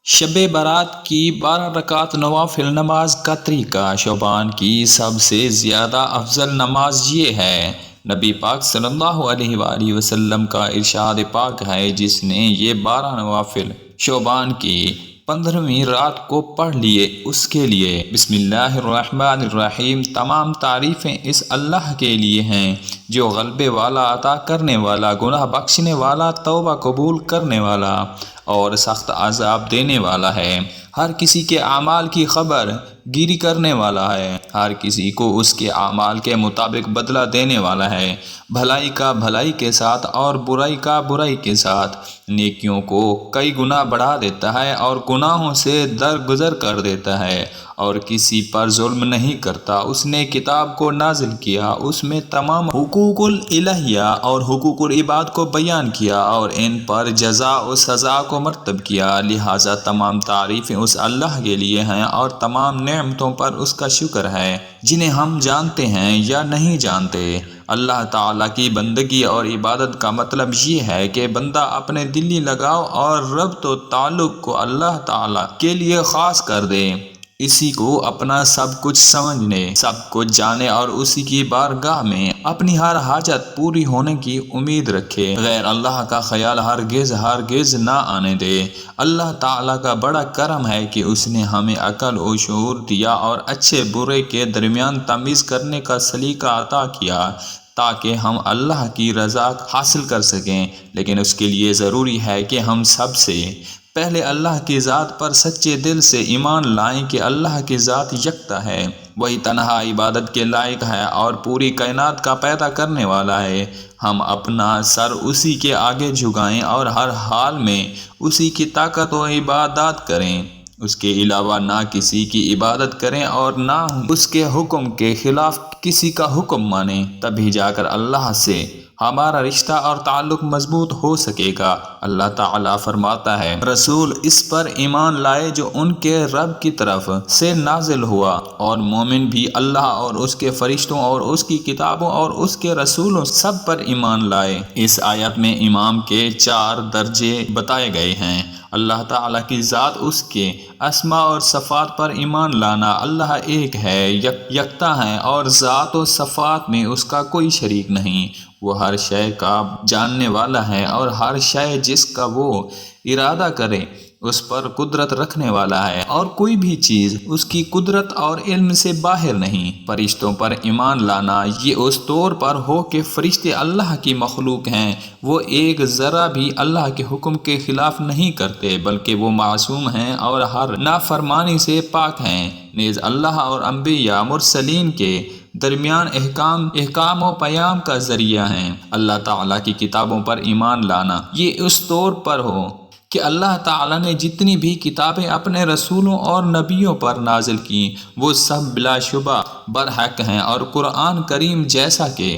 شب برات کی 12 رکعت نوافل نماز کا طریقہ۔ شعبان کی سب سے زیادہ افضل نماز یہ ہے۔ نبی پاک صلی اللہ علیہ وآلہ وسلم کا ارشاد پاک ہے، جس نے یہ 12 نوافل شعبان کی 15ویں رات کو پڑھ لیے، اس کے لیے بسم اللہ الرحمن الرحیم۔ تمام تعریفیں اس اللہ کے لیے ہیں جو غلبے والا، عطا کرنے والا، گناہ بخشنے والا، توبہ قبول کرنے والا اور سخت عذاب دینے والا ہے۔ ہر کسی کے اعمال کی خبر گیری کرنے والا ہے، ہر کسی کو اس کے اعمال کے مطابق بدلہ دینے والا ہے۔ بھلائی کا بھلائی کے ساتھ اور برائی کا برائی کے ساتھ، نیکیوں کو کئی گنا بڑھا دیتا ہے اور گناہوں سے درگزر کر دیتا ہے، اور کسی پر ظلم نہیں کرتا۔ اس نے کتاب کو نازل کیا، اس میں تمام حقوق الہیہ اور حقوق العباد کو بیان کیا اور ان پر جزا و سزا کو مرتب کیا۔ لہٰذا تمام تعریفیں اس اللہ کے لیے ہیں اور تمام نعمتوں پر اس کا شکر ہے، جنہیں ہم جانتے ہیں یا نہیں جانتے۔ اللہ تعالیٰ کی بندگی اور عبادت کا مطلب یہ ہے کہ بندہ اپنے دلی لگاؤ اور ربط و تعلق کو اللہ تعالیٰ کے لیے خاص کر دے، اسی کو اپنا سب کچھ سمجھنے، سب کچھ جانے اور اسی کی بارگاہ میں اپنی ہر حاجت پوری ہونے کی امید رکھے، غیر اللہ کا خیال ہرگز نہ آنے دے۔ اللہ تعالیٰ کا بڑا کرم ہے کہ اس نے ہمیں عقل و شعور دیا اور اچھے برے کے درمیان تمیز کرنے کا سلیقہ عطا کیا تاکہ ہم اللہ کی رضا حاصل کر سکیں، لیکن اس کے لیے ضروری ہے کہ ہم سب سے پہلے اللہ کی ذات پر سچے دل سے ایمان لائیں کہ اللہ کی ذات یکتا ہے، وہی تنہا عبادت کے لائق ہے اور پوری کائنات کا پیدا کرنے والا ہے۔ ہم اپنا سر اسی کے آگے جھکائیں اور ہر حال میں اسی کی طاقت و عبادات کریں، اس کے علاوہ نہ کسی کی عبادت کریں اور نہ اس کے حکم کے خلاف کسی کا حکم مانیں، تبھی جا کر اللہ سے ہمارا رشتہ اور تعلق مضبوط ہو سکے گا۔ اللہ تعالیٰ فرماتا ہے، رسول اس پر ایمان لائے جو ان کے رب کی طرف سے نازل ہوا، اور مومن بھی اللہ اور اس کے فرشتوں اور اس کی کتابوں اور اس کے رسولوں سب پر ایمان لائے۔ اس آیت میں ایمان کے 4 درجے بتائے گئے ہیں۔ اللہ تعالیٰ کی ذات، اس کے اسماء اور صفات پر ایمان لانا۔ اللہ ایک ہے، یکتا ہے اور ذات و صفات میں اس کا کوئی شریک نہیں۔ وہ ہر شے کا جاننے والا ہے اور ہر شے جس کا وہ ارادہ کرے اس پر قدرت رکھنے والا ہے، اور کوئی بھی چیز اس کی قدرت اور علم سے باہر نہیں۔ فرشتوں پر ایمان لانا یہ اس طور پر ہو کہ فرشتے اللہ کی مخلوق ہیں، وہ ایک ذرہ بھی اللہ کے حکم کے خلاف نہیں کرتے، بلکہ وہ معصوم ہیں اور ہر نافرمانی سے پاک ہیں۔ نیز اللہ اور انبیاء مرسلین کے درمیان احکام و پیام کا ذریعہ ہیں۔ اللہ تعالیٰ کی کتابوں پر ایمان لانا یہ اس طور پر ہو کہ اللہ تعالیٰ نے جتنی بھی کتابیں اپنے رسولوں اور نبیوں پر نازل کیں وہ سب بلا شبہ برحق ہیں، اور قرآن کریم جیسا کہ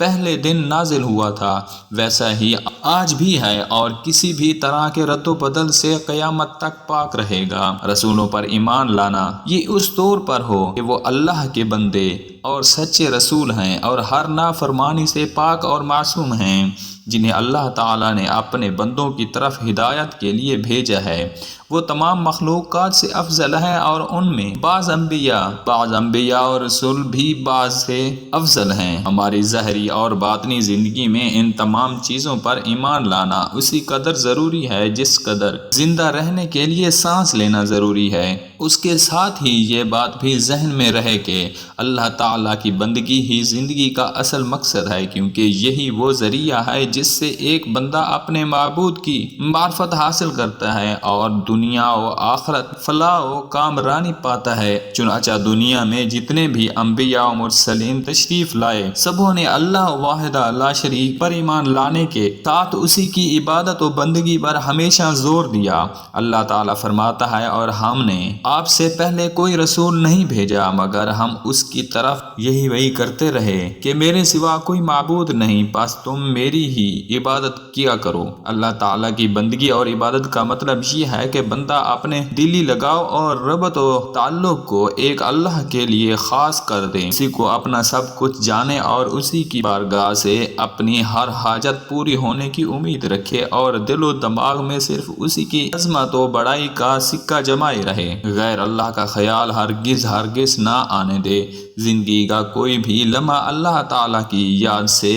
پہلے دن نازل ہوا تھا ویسا ہی آج بھی ہے، اور کسی بھی طرح کے رد و بدل سے قیامت تک پاک رہے گا۔ رسولوں پر ایمان لانا یہ اس طور پر ہو کہ وہ اللہ کے بندے اور سچے رسول ہیں اور ہر نافرمانی سے پاک اور معصوم ہیں، جنہیں اللہ تعالیٰ نے اپنے بندوں کی طرف ہدایت کے لیے بھیجا ہے۔ وہ تمام مخلوقات سے افضل ہے، اور ان میں بعض انبیاء اور رسول بھی بعض سے افضل ہیں۔ ہماری ظاہری اور باطنی زندگی میں ان تمام چیزوں پر ایمان لانا اسی قدر ضروری ہے جس قدر زندہ رہنے کے لیے سانس لینا ضروری ہے۔ اس کے ساتھ ہی یہ بات بھی ذہن میں رہے کہ اللہ تعالیٰ کی بندگی ہی زندگی کا اصل مقصد ہے، کیونکہ یہی وہ ذریعہ ہے جس سے ایک بندہ اپنے معبود کی معرفت حاصل کرتا ہے اور دنیا و آخرت فلاح و کامرانی پاتا ہے۔ چنانچہ دنیا میں جتنے بھی انبیاء و مرسلین تشریف لائے، سبوں نے اللہ واحد لا شریک پر ایمان لانے کے ساتھ اسی کی عبادت و بندگی پر ہمیشہ زور دیا۔ اللہ تعالیٰ فرماتا ہے، اور ہم نے آپ سے پہلے کوئی رسول نہیں بھیجا مگر ہم اس کی طرف وہی کرتے رہے کہ میرے سوا کوئی معبود نہیں، بس تم میری ہی عبادت کیا کرو۔ اللہ تعالیٰ کی بندگی اور عبادت کا مطلب یہ ہے کہ بندہ اپنے دلی لگاؤ اور ربط و تعلق کو ایک اللہ کے لیے خاص کر دے، اسی کو اپنا سب کچھ جانے اور اسی کی بارگاہ سے اپنی ہر حاجت پوری ہونے کی امید رکھے اور دل و دماغ میں صرف اسی کی عظمت و بڑائی کا سکہ جمائے رہے، غیر اللہ کا خیال ہرگز نہ آنے دے، زندگی کا کوئی بھی لمحہ اللہ تعالیٰ کی یاد سے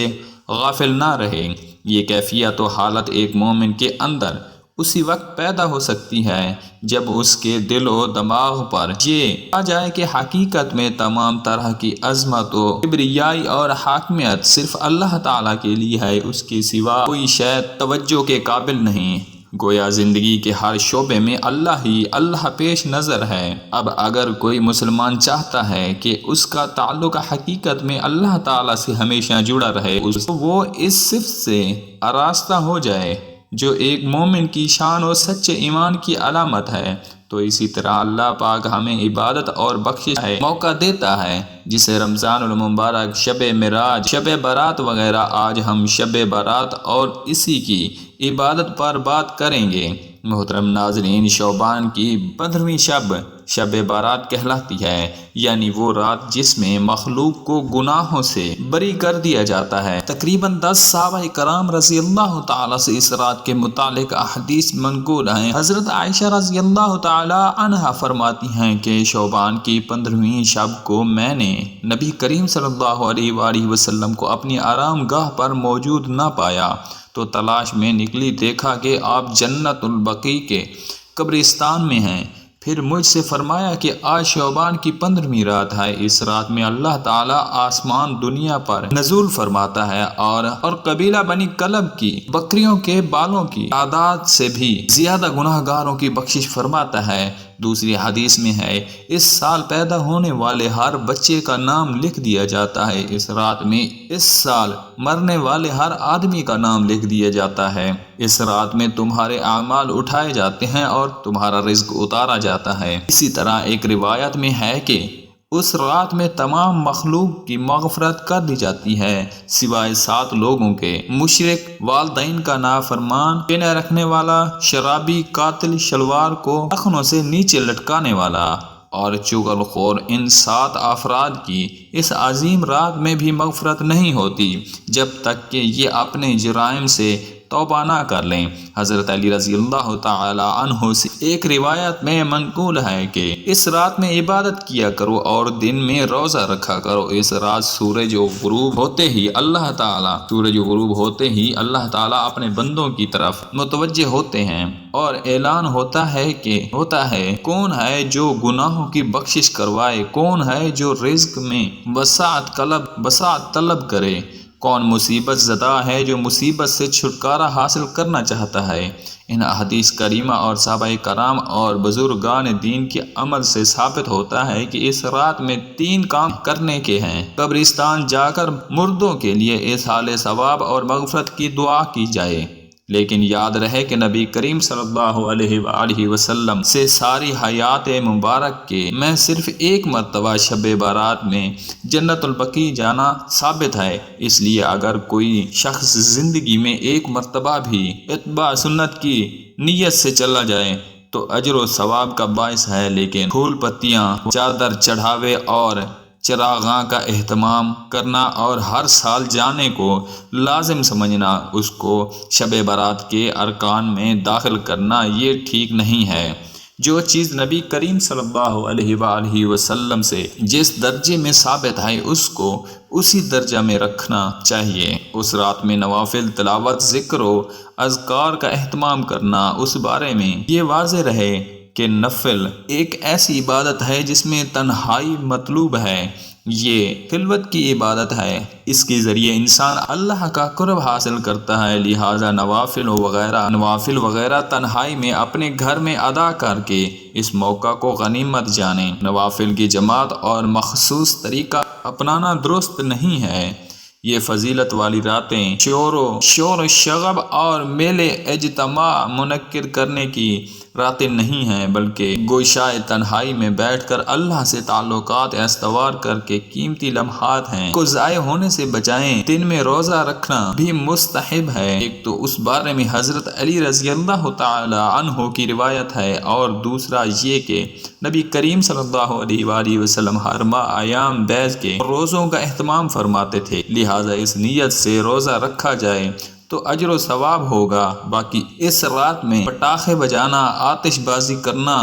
غافل نہ رہے۔ یہ کیفیت و حالت ایک مومن کے اندر اسی وقت پیدا ہو سکتی ہے جب اس کے دل و دماغ پر یہ آ جائے کہ حقیقت میں تمام طرح کی عظمت و کبریائی اور حاکمیت صرف اللہ تعالیٰ کے لیے ہے، اس کے سوا کوئی شے توجہ کے قابل نہیں۔ گویا زندگی کے ہر شعبے میں اللہ پیش نظر ہے۔ اب اگر کوئی مسلمان چاہتا ہے کہ اس کا تعلق حقیقت میں اللہ تعالیٰ سے ہمیشہ جڑا رہے، وہ اس صفت سے آراستہ ہو جائے جو ایک مومن کی شان و سچے ایمان کی علامت ہے، تو اسی طرح اللہ پاک ہمیں عبادت اور بخشش کا موقع دیتا ہے، جسے رمضان المبارک، شب معراج، شب برات وغیرہ۔ آج ہم شب برات اور اسی کی عبادت پر بات کریں گے۔ محترم ناظرین، شعبان کی 15ویں شب برات کہلاتی ہے، یعنی وہ رات جس میں مخلوق کو گناہوں سے بری کر دیا جاتا ہے۔ تقریباً 10 صحابہ کرام رضی اللہ تعالیٰ سے اس رات کے متعلق احادیث منقول ہیں۔ حضرت عائشہ رضی اللہ تعالیٰ عنہا فرماتی ہیں کہ شعبان کی 15ویں شب کو میں نے نبی کریم صلی اللہ علیہ وآلہ وسلم کو اپنی آرام گاہ پر موجود نہ پایا، تو تلاش میں نکلی، دیکھا کہ آپ جنت البقیع کے قبرستان میں ہیں۔ پھر مجھ سے فرمایا کہ آج شعبان کی 15ویں رات ہے، اس رات میں اللہ تعالیٰ آسمان دنیا پر نزول فرماتا ہے اور قبیلہ بنی کلب کی بکریوں کے بالوں کی تعداد سے بھی زیادہ گناہ گاروں کی بخشش فرماتا ہے۔ دوسری حدیث میں ہے، اس سال پیدا ہونے والے ہر بچے کا نام لکھ دیا جاتا ہے، اس رات میں اس سال مرنے والے ہر آدمی کا نام لکھ دیا جاتا ہے، اس رات میں تمہارے اعمال اٹھائے جاتے ہیں اور تمہارا رزق اتارا جاتا ہے۔ اسی طرح ایک روایت میں ہے کہ اس رات میں تمام مخلوق کی مغفرت کر دی جاتی ہے سوائے 7 لوگوں کے: مشرک، والدین کا نافرمان، پینے رکھنے والا، شرابی، قاتل، شلوار کو ٹخنوں سے نیچے لٹکانے والا اور چغل خور۔ ان 7 افراد کی اس عظیم رات میں بھی مغفرت نہیں ہوتی جب تک کہ یہ اپنے جرائم سے توبہ نہ کر لیں۔ حضرت علی رضی اللہ تعالی عنہ سے ایک روایت میں منقول ہے کہ اس رات میں عبادت کیا کرو اور دن میں روزہ رکھا کرو۔ اس رات سورج غروب ہوتے ہی اللہ تعالی اپنے بندوں کی طرف متوجہ ہوتے ہیں اور اعلان ہوتا ہے کون ہے جو گناہوں کی بخشش کروائے، کون ہے جو رزق میں وسعت طلب کرے، کون مصیبت زدہ ہے جو مصیبت سے چھٹکارا حاصل کرنا چاہتا ہے۔ ان احادیث کریمہ اور صحابہ کرام اور بزرگان دین کے عمل سے ثابت ہوتا ہے کہ اس رات میں 3 کام کرنے کے ہیں۔ قبرستان جا کر مردوں کے لیے اصحال ثواب اور مغفرت کی دعا کی جائے، لیکن یاد رہے کہ نبی کریم صلی اللہ علیہ وآلہ وسلم سے ساری حیات مبارک کے میں صرف ایک مرتبہ شب برات میں جنت البقیع جانا ثابت ہے۔ اس لیے اگر کوئی شخص زندگی میں ایک مرتبہ بھی اتباع سنت کی نیت سے چلا جائے تو اجر و ثواب کا باعث ہے، لیکن پھول پتیاں، چادر چڑھاوے اور چراغاں کا اہتمام کرنا اور ہر سال جانے کو لازم سمجھنا، اس کو شب برات کے ارکان میں داخل کرنا، یہ ٹھیک نہیں ہے۔ جو چیز نبی کریم صلی اللہ علیہ وآلہ وسلم سے جس درجے میں ثابت ہے اس کو اسی درجہ میں رکھنا چاہیے۔ اس رات میں نوافل تلاوت، ذکر و اذکار کا اہتمام کرنا۔ اس بارے میں یہ واضح رہے کہ نفل ایک ایسی عبادت ہے جس میں تنہائی مطلوب ہے، یہ خلوت کی عبادت ہے، اس کے ذریعے انسان اللہ کا قرب حاصل کرتا ہے، لہٰذا نوافل وغیرہ تنہائی میں اپنے گھر میں ادا کر کے اس موقع کو غنیمت جانیں۔ نوافل کی جماعت اور مخصوص طریقہ اپنانا درست نہیں ہے۔ یہ فضیلت والی راتیں شور و شغب اور میلے اجتماع منعقد کرنے کی راتیں نہیں ہیں، بلکہ گوشائے تنہائی میں بیٹھ کر اللہ سے تعلقات استوار کر کے قیمتی لمحات ہیں کو ضائع ہونے سے بچائیں۔ دن میں روزہ رکھنا بھی مستحب ہے۔ ایک تو اس بارے میں حضرت علی رضی اللہ تعالی عنہ کی روایت ہے، اور دوسرا یہ کہ نبی کریم صلی اللہ علیہ وآلہ وسلم ہر ماہ ایام بیض کے روزوں کا اہتمام فرماتے تھے، لہٰذا اس نیت سے روزہ رکھا جائے تو اجر و ثواب ہوگا۔ باقی اس رات میں پٹاخے بجانا، آتش بازی کرنا،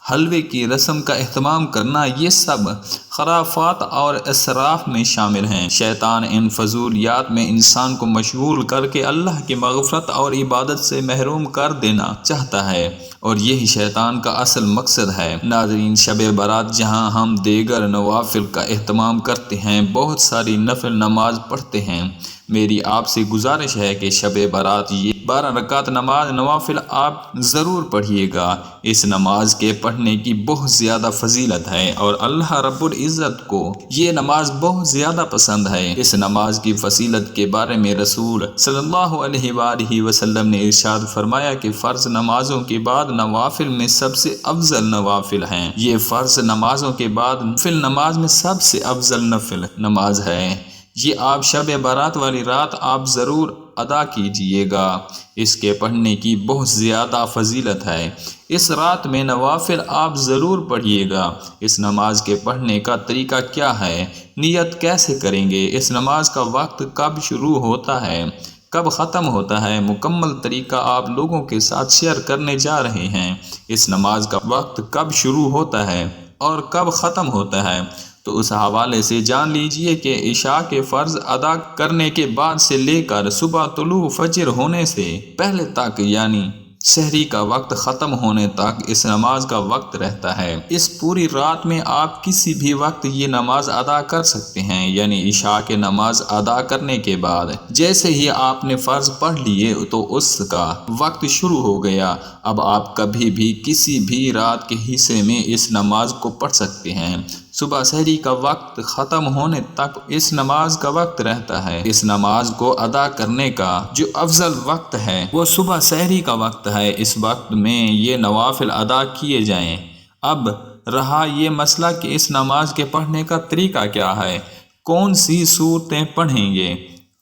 حلوے کی رسم کا اہتمام کرنا، یہ سب خرافات اور اسراف میں شامل ہیں۔ شیطان ان فضولیات میں انسان کو مشغول کر کے اللہ کی مغفرت اور عبادت سے محروم کر دینا چاہتا ہے، اور یہی شیطان کا اصل مقصد ہے۔ ناظرین، شب برات جہاں ہم دیگر نوافل کا اہتمام کرتے ہیں، بہت ساری نفل نماز پڑھتے ہیں، میری آپ سے گزارش ہے کہ شب برات یہ 12 رکعت نماز نوافل آپ ضرور پڑھیے گا۔ اس نماز کے پڑھنے کی بہت زیادہ فضیلت ہے، اور اللہ رب العزت کو یہ نماز بہت زیادہ پسند ہے۔ اس نماز کی فضیلت کے بارے میں رسول صلی اللہ علیہ وآلہ وسلم نے ارشاد فرمایا کہ فرض نمازوں کے بعد نوافل میں سب سے افضل نوافل ہیں۔ یہ فرض نمازوں کے بعد نفل نماز میں سب سے افضل نفل نماز ہے۔ یہ آپ شب برات والی رات آپ ضرور ادا کیجئے گا۔ اس کے پڑھنے کی بہت زیادہ فضیلت ہے۔ اس رات میں نوافل آپ ضرور پڑھیے گا۔ اس نماز کے پڑھنے کا طریقہ کیا ہے؟ نیت کیسے کریں گے؟ اس نماز کا وقت کب شروع ہوتا ہے، کب ختم ہوتا ہے؟ مکمل طریقہ آپ لوگوں کے ساتھ شیئر کرنے جا رہے ہیں۔ اس نماز کا وقت کب شروع ہوتا ہے اور کب ختم ہوتا ہے، تو اس حوالے سے جان لیجئے کہ عشاء کے فرض ادا کرنے کے بعد سے لے کر صبح طلوع فجر ہونے سے پہلے تک، یعنی سحری کا وقت ختم ہونے تک اس نماز کا وقت رہتا ہے۔ اس پوری رات میں آپ کسی بھی وقت یہ نماز ادا کر سکتے ہیں، یعنی عشاء کے نماز ادا کرنے کے بعد جیسے ہی آپ نے فرض پڑھ لیے تو اس کا وقت شروع ہو گیا۔ اب آپ کبھی بھی کسی بھی رات کے حصے میں اس نماز کو پڑھ سکتے ہیں۔ صبح سحری کا وقت ختم ہونے تک اس نماز کا وقت رہتا ہے۔ اس نماز کو ادا کرنے کا جو افضل وقت ہے وہ صبح سحری کا وقت ہے۔ اس وقت میں یہ نوافل ادا کیے جائیں۔ اب رہا یہ مسئلہ کہ اس نماز کے پڑھنے کا طریقہ کیا ہے، کون سی صورتیں پڑھیں گے؟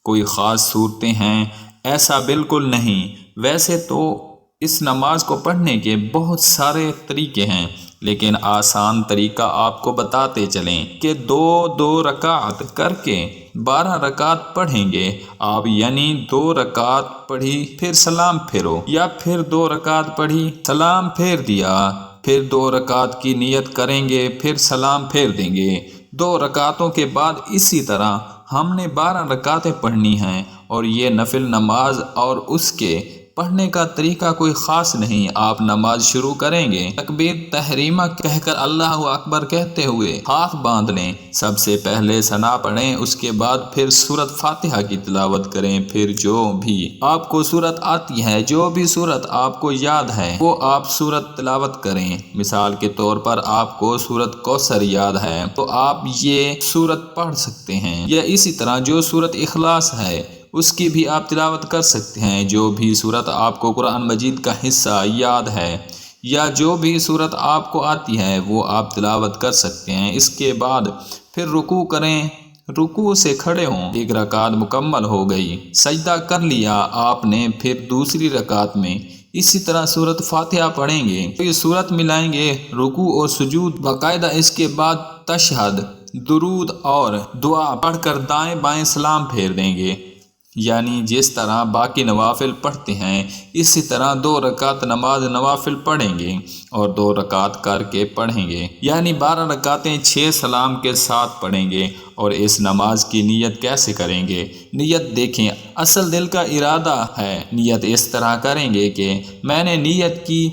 کوئی خاص صورتیں ہیں؟ ایسا بالکل نہیں۔ ویسے تو اس نماز کو پڑھنے کے بہت سارے طریقے ہیں، لیکن آسان طریقہ آپ کو بتاتے چلیں کہ 2 رکعت کر کے 12 رکعت پڑھیں گے آپ، یعنی 2 رکعت پڑھی پھر سلام پھیرو، یا پھر 2 رکعت پڑھی سلام پھیر دیا، پھر 2 رکعت کی نیت کریں گے، پھر سلام پھیر دیں گے۔ 2 رکعتوں کے بعد اسی طرح ہم نے 12 رکعتیں پڑھنی ہیں، اور یہ نفل نماز اور اس کے پڑھنے کا طریقہ کوئی خاص نہیں۔ آپ نماز شروع کریں گے، تکبیر تحریمہ کہہ کر اللہ اکبر کہتے ہوئے ہاتھ باندھ لیں۔ سب سے پہلے ثنا پڑھیں، اس کے بعد پھر سورۃ فاتحہ کی تلاوت کریں، پھر جو بھی آپ کو سورت آتی ہے، جو بھی سورت آپ کو یاد ہے وہ آپ سورت تلاوت کریں۔ مثال کے طور پر آپ کو سورۃ کوثر یاد ہے تو آپ یہ سورت پڑھ سکتے ہیں، یا اسی طرح جو سورۃ اخلاص ہے اس کی بھی آپ تلاوت کر سکتے ہیں۔ جو بھی سورت آپ کو قرآن مجید کا حصہ یاد ہے یا جو بھی سورت آپ کو آتی ہے وہ آپ تلاوت کر سکتے ہیں۔ اس کے بعد پھر رکوع کریں، رکوع سے کھڑے ہوں، 1 رکعت مکمل ہو گئی، سجدہ کر لیا آپ نے، پھر دوسری رکعت میں اسی طرح سورۃ فاتحہ پڑھیں گے، پھر سورت ملائیں گے، رکوع اور سجود باقاعدہ، اس کے بعد تشہد، درود اور دعا پڑھ کر دائیں بائیں سلام پھیر دیں گے، یعنی جس طرح باقی نوافل پڑھتے ہیں اسی طرح 2 رکعت نماز نوافل پڑھیں گے، اور 2 رکعت کر کے پڑھیں گے، یعنی 12 رکعتیں 6 سلام کے ساتھ پڑھیں گے۔ اور اس نماز کی نیت کیسے کریں گے؟ نیت دیکھیں، اصل دل کا ارادہ ہے۔ نیت اس طرح کریں گے کہ میں نے نیت کی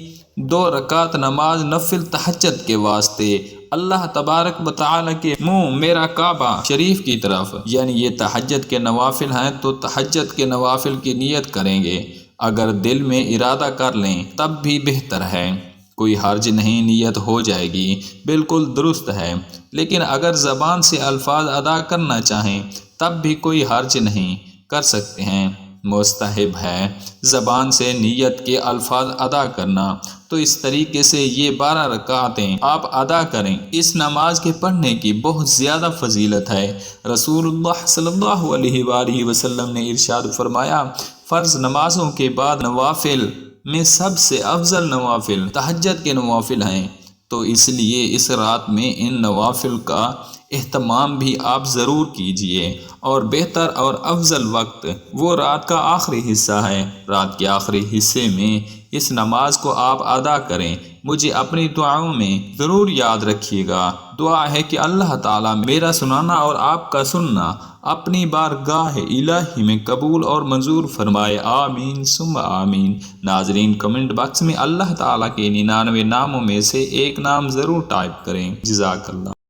2 رکعت نماز نفل تہجد کے واسطے اللہ تبارک و تعالی کے منہ میرا کعبہ شریف کی طرف، یعنی یہ تہجد کے نوافل ہیں تو تہجد کے نوافل کی نیت کریں گے۔ اگر دل میں ارادہ کر لیں تب بھی بہتر ہے، کوئی حرج نہیں، نیت ہو جائے گی، بالکل درست ہے۔ لیکن اگر زبان سے الفاظ ادا کرنا چاہیں تب بھی کوئی حرج نہیں، کر سکتے ہیں، مستحب ہے زبان سے نیت کے الفاظ ادا کرنا۔ تو اس طریقے سے یہ 12 رکعتیں آپ ادا کریں۔ اس نماز کے پڑھنے کی بہت زیادہ فضیلت ہے۔ رسول اللہ صلی اللہ علیہ وآلہ وسلم نے ارشاد فرمایا، فرض نمازوں کے بعد نوافل میں سب سے افضل نوافل تہجد کے نوافل ہیں، تو اس لیے اس رات میں ان نوافل کا اہتمام بھی آپ ضرور کیجئے، اور بہتر اور افضل وقت وہ رات کا آخری حصہ ہے۔ رات کے آخری حصے میں اس نماز کو آپ ادا کریں۔ مجھے اپنی دعاؤں میں ضرور یاد رکھیے گا۔ دعا ہے کہ اللہ تعالیٰ میرا سنانا اور آپ کا سننا اپنی بارگاہ الہی میں قبول اور منظور فرمائے، آمین ثم آمین۔ ناظرین، کمنٹ باکس میں اللہ تعالیٰ کے 99 ناموں میں سے ایک نام ضرور ٹائپ کریں۔ جزاک اللہ۔